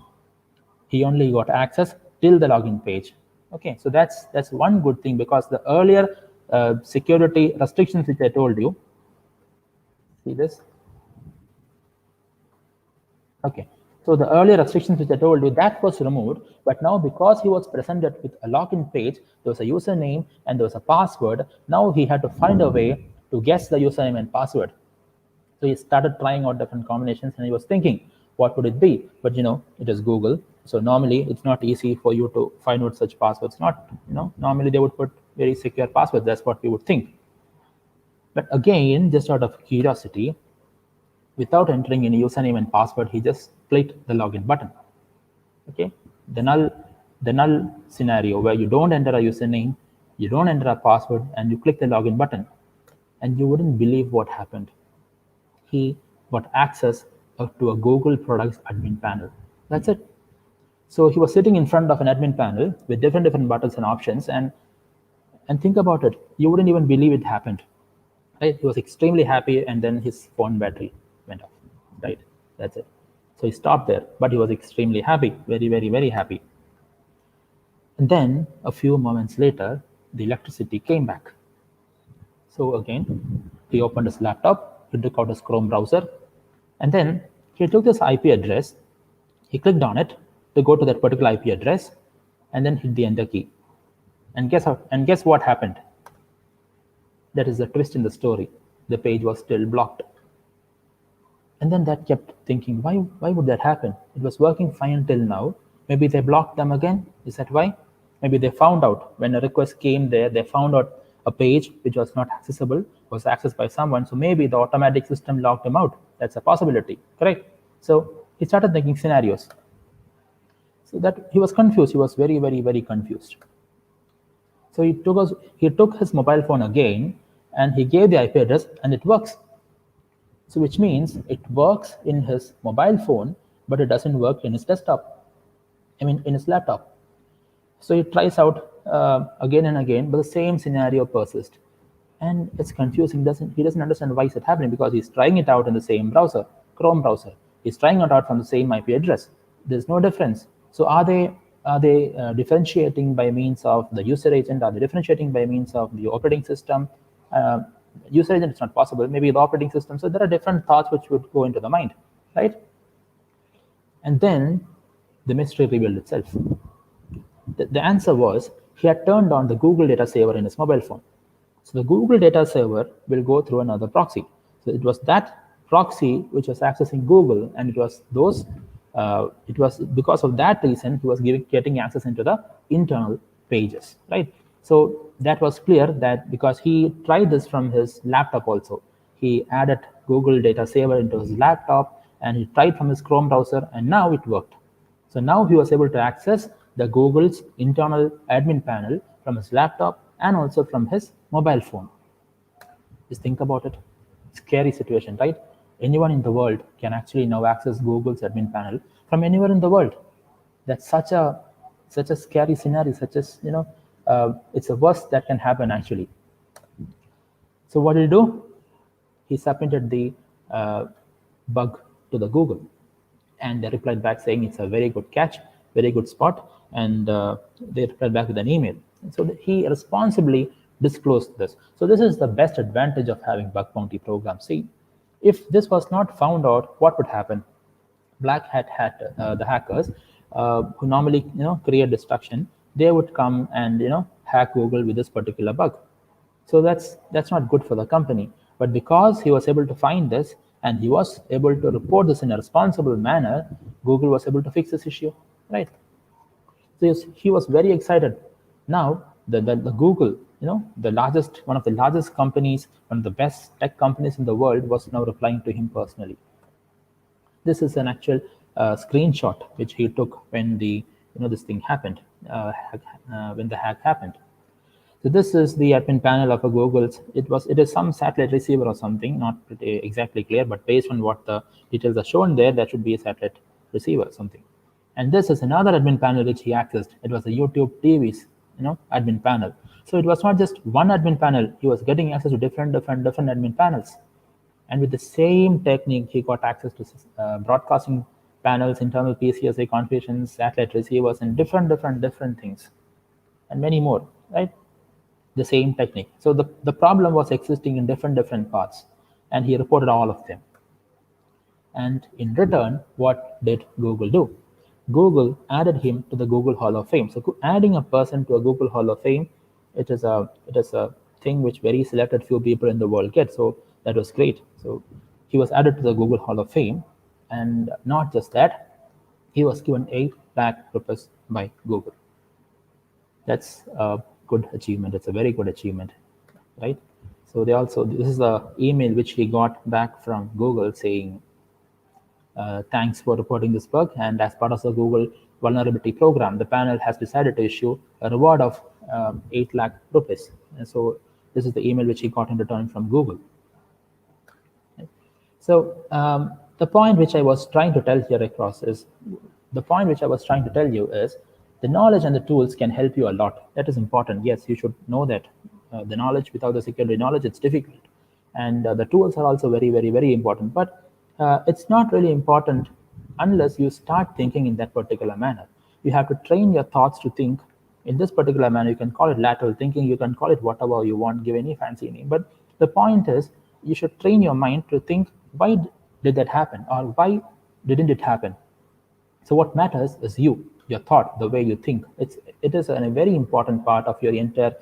He only got access till the login page. Okay, so that's one good thing, because the earlier security restrictions which I told you, see this? Okay, so the earlier restrictions which I told you, that was removed, but now because he was presented with a login page, there was a username and there was a password. Now he had to find a way to guess the username and password. So he started trying out different combinations and he was thinking, what would it be? But it is Google. So normally it's not easy for you to find out such passwords. Normally they would put very secure passwords. That's what we would think. But again, just out of curiosity, without entering any username and password, he just clicked the login button. Okay, the null scenario where you don't enter a username, you don't enter a password, and you click the login button, and you wouldn't believe what happened. He got access to a Google products admin panel. That's it. So he was sitting in front of an admin panel with different buttons and options, and think about it, you wouldn't even believe it happened. Right? He was extremely happy, and then his phone battery went off. Right? That's it. So he stopped there, but he was extremely happy, very happy. And then a few moments later, the electricity came back. So again, he opened his laptop, he took out his Chrome browser, and then he took this IP address, he clicked on it to go to that particular IP address, and then hit the enter key. And guess what happened? That is the twist in the story. The page was still blocked. And then that kept thinking, why would that happen? It was working fine until now. Maybe they blocked them again. Is that why? Maybe they found out when a request came there, they found out a page which was not accessible, was accessed by someone. So maybe the automatic system locked them out. That's a possibility, correct? So he started thinking scenarios. So that he was confused. He was very confused. So he took his mobile phone again, and he gave the IP address, and it works. So which means it works in his mobile phone, but it doesn't work in his desktop. In his laptop. So he tries out again and again, but the same scenario persists. And it's confusing. He doesn't understand why is it happening, because he's trying it out in the same browser, Chrome browser. He's trying it out from the same IP address. There's no difference. So are they differentiating by means of the user agent? Are they differentiating by means of the operating system? User agent is not possible. Maybe the operating system. So there are different thoughts which would go into the mind, right? And then the mystery revealed itself. The answer was he had turned on the Google data saver in his mobile phone. So the Google data server will go through another proxy. So it was that proxy which was accessing Google, and it was because of that reason he was getting access into the internal pages, right? So that was clear that because he tried this from his laptop also. He added Google data saver into his laptop, and he tried from his Chrome browser, and now it worked. So now he was able to access the Google's internal admin panel from his laptop and also from his mobile phone. Just think about it. Scary situation, right? Anyone in the world can actually now access Google's admin panel from anywhere in the world. That's such a scary scenario, it's the worst that can happen actually. So what did he do? He submitted the bug to the Google, and they replied back saying it's a very good catch, very good spot, and they replied back with an email. And so he responsibly disclosed this. So this is the best advantage of having bug bounty programs. See, if this was not found out, what would happen? Black hat the hackers who normally create destruction, they would come and hack Google with this particular bug. So that's not good for the company. But because he was able to find this and he was able to report this in a responsible manner, Google was able to fix this issue, right? So he was very excited. Now the Google, one of the largest companies, one of the best tech companies in the world, was now replying to him personally. This is an actual screenshot which he took when this thing happened, when the hack happened. So this is the admin panel of a Google's. It is some satellite receiver or something, not pretty exactly clear, but based on what the details are shown there, that should be a satellite receiver or something. And this is another admin panel which he accessed. It was a YouTube TV's admin panel. So it was not just one admin panel. He was getting access to different admin panels. And with the same technique, he got access to broadcasting panels, internal PCSA configurations, satellite receivers, and different things, and many more, right? The same technique. So the problem was existing in different parts, and he reported all of them. And in return, what did Google do? Google added him to the Google Hall of Fame. So adding a person to a Google Hall of Fame, it is a thing which very selected few people in the world get. So that was great. So he was added to the Google Hall of Fame, and not just that, he was given 8 lakh rupees by Google. That's a good achievement. It's a very good achievement, right? So this is the email which he got back from Google saying Thanks for reporting this bug. And as part of the Google vulnerability program, the panel has decided to issue a reward of 8 lakh rupees. And so this is the email which he got in return from Google. So the point which I was trying to tell here across is, the point which I was trying to tell you is, the knowledge and the tools can help you a lot. That is important. Yes, you should know that the knowledge, without the security knowledge, it's difficult. And the tools are also very, very, very important. But it's not really important unless you start thinking in that particular manner. You have to train your thoughts to think in this particular manner. You can call it lateral thinking, you can call it whatever you want, give any fancy name. But the point is, you should train your mind to think, why did that happen, or why didn't it happen? So what matters is your thought, the way you think. It is a very important part of your entire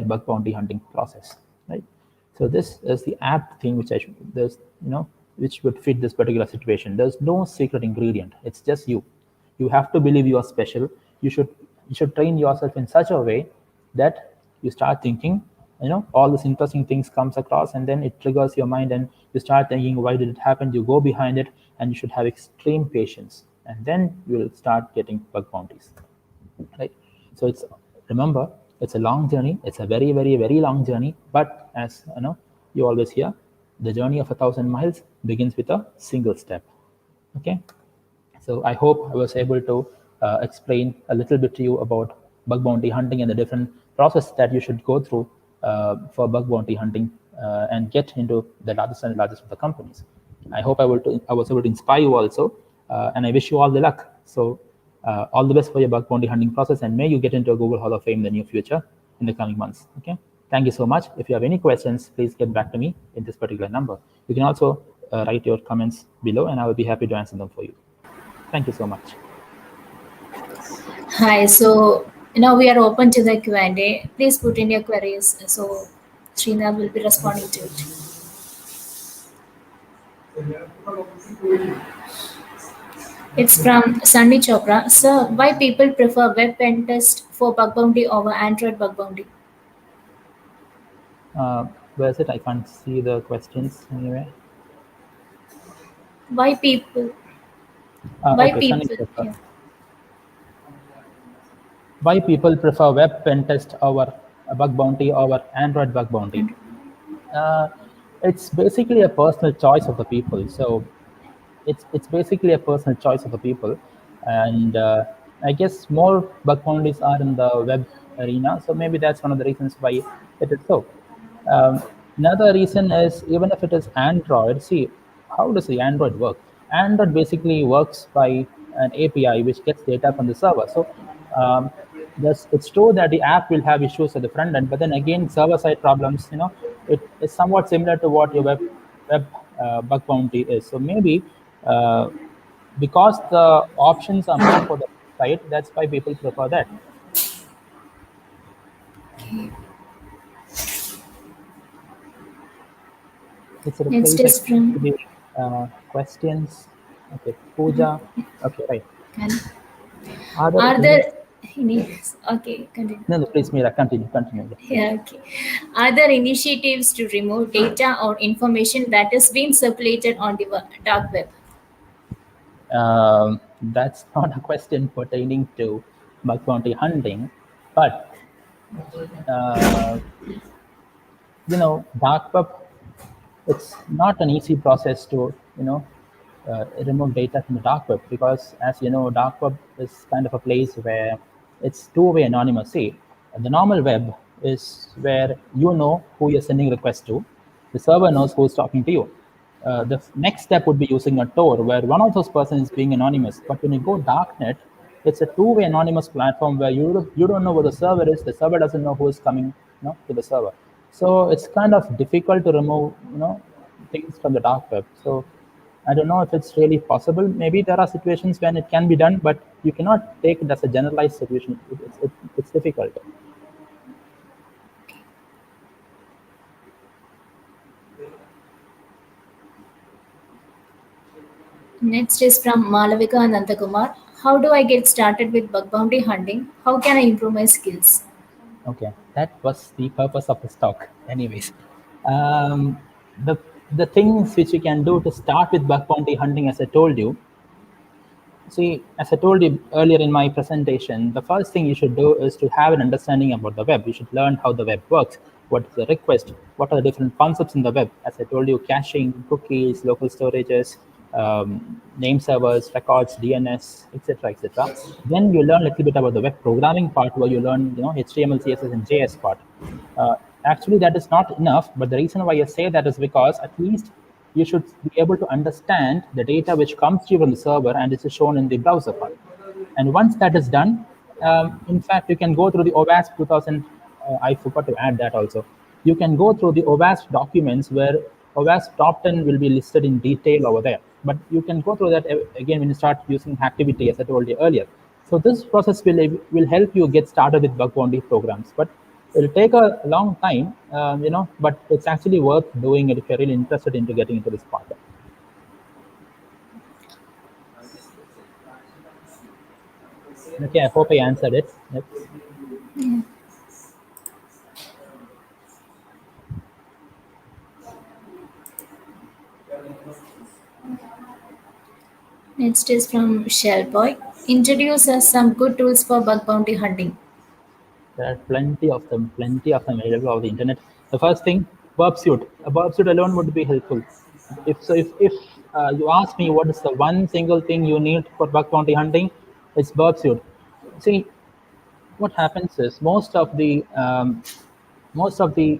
bug bounty hunting process, right? So this is the apt thing which which would fit this particular situation. There's no secret ingredient. It's just you. You have to believe you are special. You should train yourself in such a way that you start thinking, all these interesting things comes across, and then it triggers your mind, and you start thinking, why did it happen? You go behind it, and you should have extreme patience, and then you will start getting bug bounties, right? So remember, it's a long journey. It's a very, very, very long journey. But as you always hear, the journey of 1,000 miles begins with a single step. Okay. So I hope I was able to explain a little bit to you about bug bounty hunting and the different process that you should go through for bug bounty hunting and get into the largest and largest of the companies. I hope I was able to inspire you also, and I wish you all the luck. So all the best for your bug bounty hunting process, and may you get into a Google Hall of Fame in the near future in the coming months. Okay. Thank you so much. If you have any questions, please get back to me in this particular number. You can also write your comments below, and I will be happy to answer them for you. Thank you so much. Hi, so now we are open to the Q&A. Please put in your queries. So Sreenath will be responding to it. It's from Sunny Chopra. Sir, why people prefer web pen test for bug bounty over Android bug bounty? Where is it? I can't see the questions anyway. Why people? Okay, Sunny Chopra. Yeah. Why people prefer web pen test over a bug bounty over Android bug bounty? It's basically a personal choice of the people. So it's basically a personal choice of the people, and I guess more bug bounties are in the web arena. So maybe that's one of the reasons why it is so. Another reason is, even if it is Android, see, how does the Android work? Android basically works by an API which gets data from the server. So it's true that the app will have issues at the front end, but then again, server-side problems, it is somewhat similar to what your web bug bounty is. So maybe because the options are more for the site, that's why people prefer that. It's just from the questions. Okay, Pooja. Okay, right. Are there okay, continue. No, please, Meera, continue. Yeah, okay. Are there initiatives to remove data or information that is being circulated on the dark web? That's not a question pertaining to bug bounty hunting, but dark web, it's not an easy process to remove data from the dark web, because, as you know, dark web is kind of a place where it's two-way anonymous. See, the normal web is where you know who you're sending requests to. The server knows who's talking to you. The next step would be using a Tor, where one of those persons is being anonymous. But when you go darknet, it's a two-way anonymous platform where you don't know who the server is. The server doesn't know who is coming to the server. So it's kind of difficult to remove things from the dark web. So I don't know if it's really possible. Maybe there are situations when it can be done, but you cannot take it as a generalized solution. It's difficult. Next is from Malavika Anandakumar. How do I get started with bug bounty hunting? How can I improve my skills? Okay, that was the purpose of this talk. Anyways, the the things which you can do to start with bug bounty hunting, as I told you, see, as I told you earlier in my presentation, the first thing you should do is to have an understanding about the web. You should learn how the web works, what is the request, what are the different concepts in the web. As I told you, caching, cookies, local storages, name servers, records, DNS, etc., etc. Then you learn a little bit about the web programming part, where you learn, HTML, CSS, and JS part. Uh, Actually, that is not enough. But the reason why I say that is because at least you should be able to understand the data which comes to you from the server and is shown in the browser part. And once that is done, in fact, you can go through the OWASP 2000. I forgot to add that also. You can go through the OWASP documents where OWASP top 10 will be listed in detail over there. But you can go through that again when you start using activity, as I told you earlier. So this process will help you get started with bug bounty programs. But it'll take a long time, but it's actually worth doing it if you're really interested into getting into this part. Okay, I hope I answered it. Yep. Next is from Shellboy. Introduce us some good tools for bug bounty hunting. There are plenty of them available on the internet. The first thing, Burp Suite. A Burp Suite alone would be helpful. If you ask me what is the one single thing you need for bug bounty hunting, it's Burp Suite. See, what happens is most of the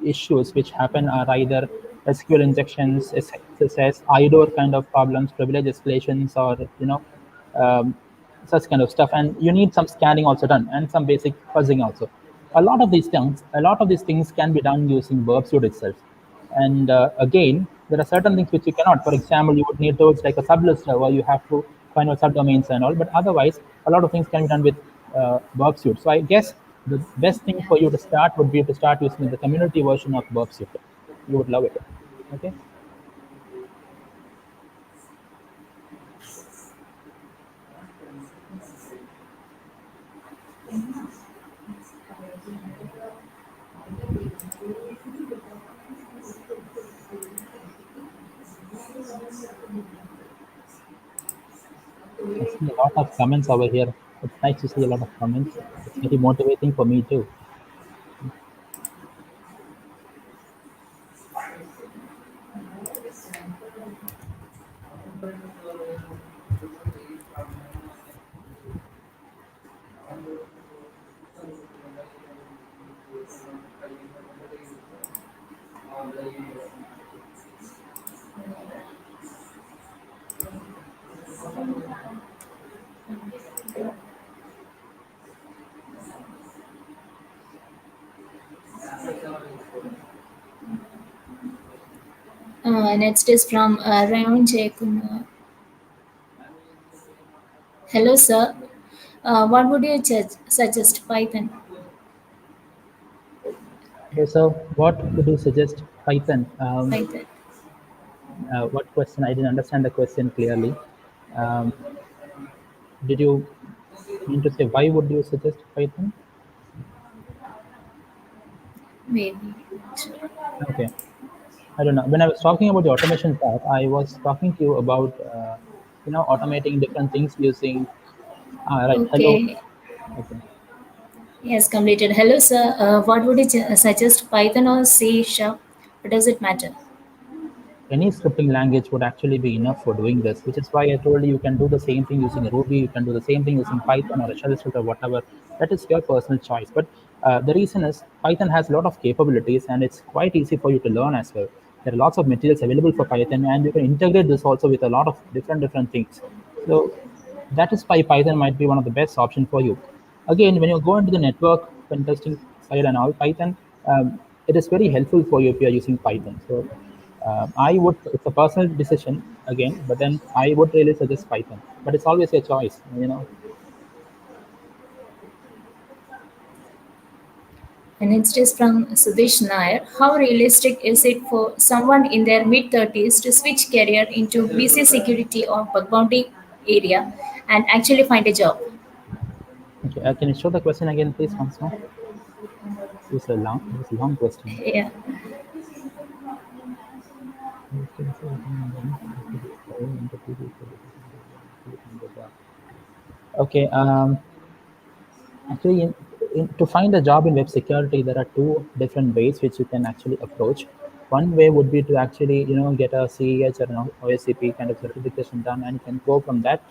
issues which happen are either SQL injections, SSS, IDOR kind of problems, privilege escalations, or um, such kind of stuff. And you need some scanning also done and some basic fuzzing also. A lot of these things can be done using Burp Suite itself. And again, there are certain things which you cannot. For example, you would need tools like a sublister where you have to find out subdomains and all. But otherwise, a lot of things can be done with Burp Suite. So I guess the best thing for you to start would be to start using the community version of Burp Suite. You would love it. Okay. I see a lot of comments over here. It's nice to see a lot of comments. It's very motivating for me too. Next is from Rayon J. Kumar. Hello, sir. What would you suggest? Python. Okay, so what would you suggest? Python. Python. What question? I didn't understand the question clearly. Um, did you mean to say why would you suggest Python? Maybe. Okay, I don't know. When I was talking about the automation part, I was talking to you about automating different things using. Right. Hello. Okay. Okay. Yes, completed. Hello, sir. What would you suggest? Python or C sharp? What does it matter? Any scripting language would actually be enough for doing this, which is why I told you can do the same thing using Ruby, you can do the same thing using Python or a shell script or whatever. That is your personal choice. But the reason is Python has a lot of capabilities and it's quite easy for you to learn as well. There are lots of materials available for Python, and you can integrate this also with a lot of different things. So that is why Python might be one of the best option for you. Again, when you go into the network pen testing side and all, Python, it is very helpful for you if you are using Python. So I would, it's a personal decision again, but then I would really suggest Python. But it's always a choice. And next is from Sudesh Nair. How realistic is it for someone in their mid 30s to switch career into BC security or bug bounty area and actually find a job? Okay, can you show the question again, please, once more? It's a long question. Yeah. Okay. Actually, to find a job in web security, there are two different ways which you can actually approach. One way would be to actually, get a CEH or an OSCP kind of certification done, and you can go from that.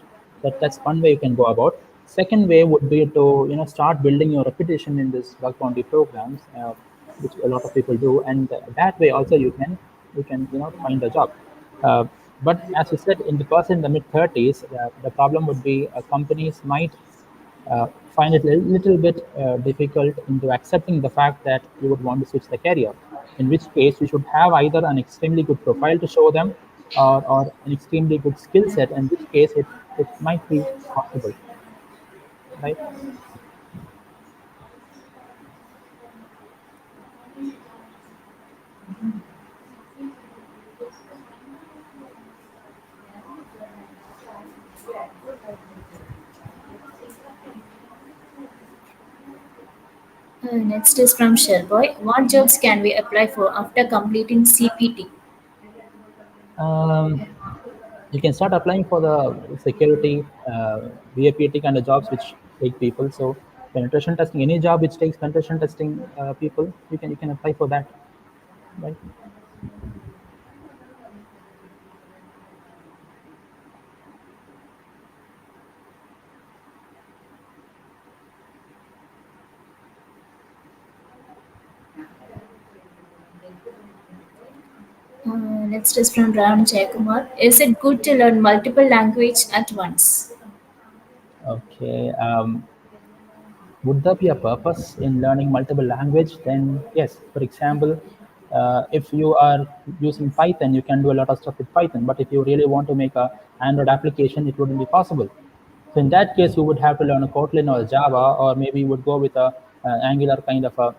That's one way you can go about. Second way would be to, start building your reputation in this bug bounty programs, which a lot of people do, and that way also you can find a job. Uh, but as you said, in the person in the mid 30s, the problem would be companies might find it a little bit difficult into accepting the fact that you would want to switch the career. In which case, you should have either an extremely good profile to show them, or an extremely good skill set. In which case, it might be possible, right? Next is from Sherboy. What jobs can we apply for after completing CPT? Um, you can start applying for the security, VAPT kind of jobs which take people. So penetration testing, any job which takes penetration testing people, you can apply for that, right? Next is from Ram Jayakumar. Is it good to learn multiple language at once? Okay. Would there be a purpose in learning multiple language? Then yes. For example, if you are using Python, you can do a lot of stuff with Python. But if you really want to make a Android application, it wouldn't be possible. So in that case, you would have to learn a Kotlin or Java, or maybe you would go with a Angular kind of a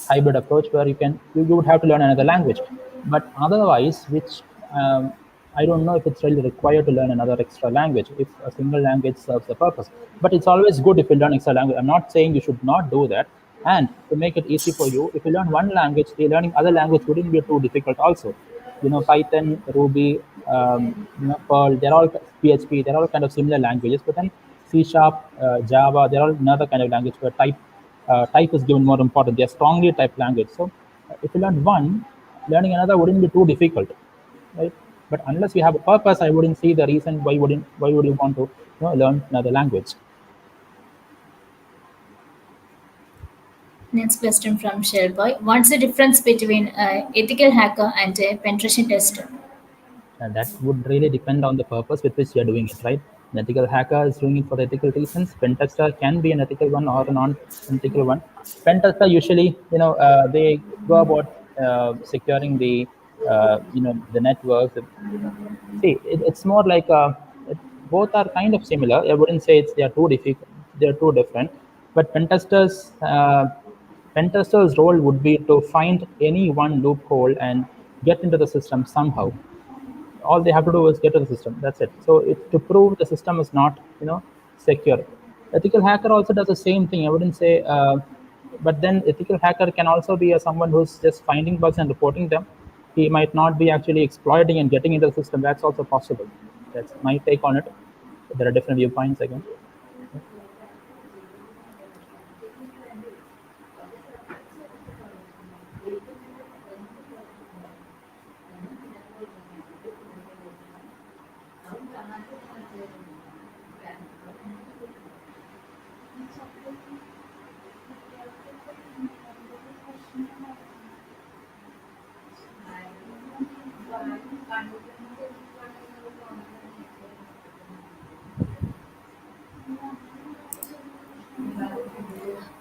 hybrid approach where you would have to learn another language. But otherwise, which I don't know if it's really required to learn another extra language if a single language serves the purpose. But it's always good if you learn extra language. I'm not saying you should not do that. And to make it easy for you, if you learn one language, the learning other language wouldn't be too difficult also. Python, Ruby, Perl, they're all PHP, they're all kind of similar languages. But then C Sharp, Java, they're all another kind of language where type is given more important. They're strongly typed language. So if you learn one, learning another wouldn't be too difficult, right? But unless you have a purpose, I wouldn't see the reason why would you want to learn another language. Next question from Sherboy. What's the difference between an ethical hacker and a penetration tester? And that would really depend on the purpose with which you're doing it, right? An ethical hacker is doing it for ethical reasons. Pen tester can be an ethical one or a non-ethical one. Pen tester usually, they go about securing the networks. See, it's more like both are kind of similar. I wouldn't say they are too difficult. They are too different. But pen testers' role would be to find any one loophole and get into the system somehow. All they have to do is get to the system. That's it. So to prove the system is not secure. Ethical hacker also does the same thing. I wouldn't say, but then ethical hacker can also be someone who's just finding bugs and reporting them. He might not be actually exploiting and getting into the system. That's also possible. That's my take on it. There are different viewpoints again.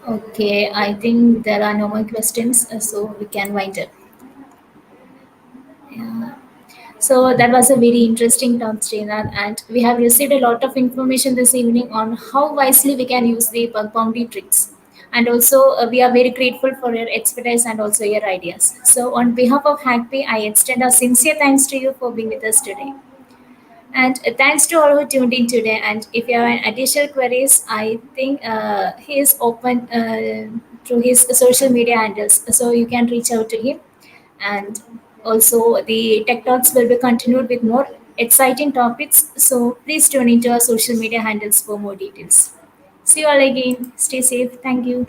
Okay, I think there are no more questions, so we can wind up. Yeah. So that was a very interesting talk, Sreenath, and we have received a lot of information this evening on how wisely we can use the bug bounty tricks. And also, we are very grateful for your expertise and also your ideas. So, on behalf of Hackpay, I extend our sincere thanks to you for being with us today. And thanks to all who tuned in today. And if you have any additional queries, I think he is open through his social media handles, so you can reach out to him. And also, the Tech Talks will be continued with more exciting topics. So please tune into our social media handles for more details. See you all again. Stay safe. Thank you.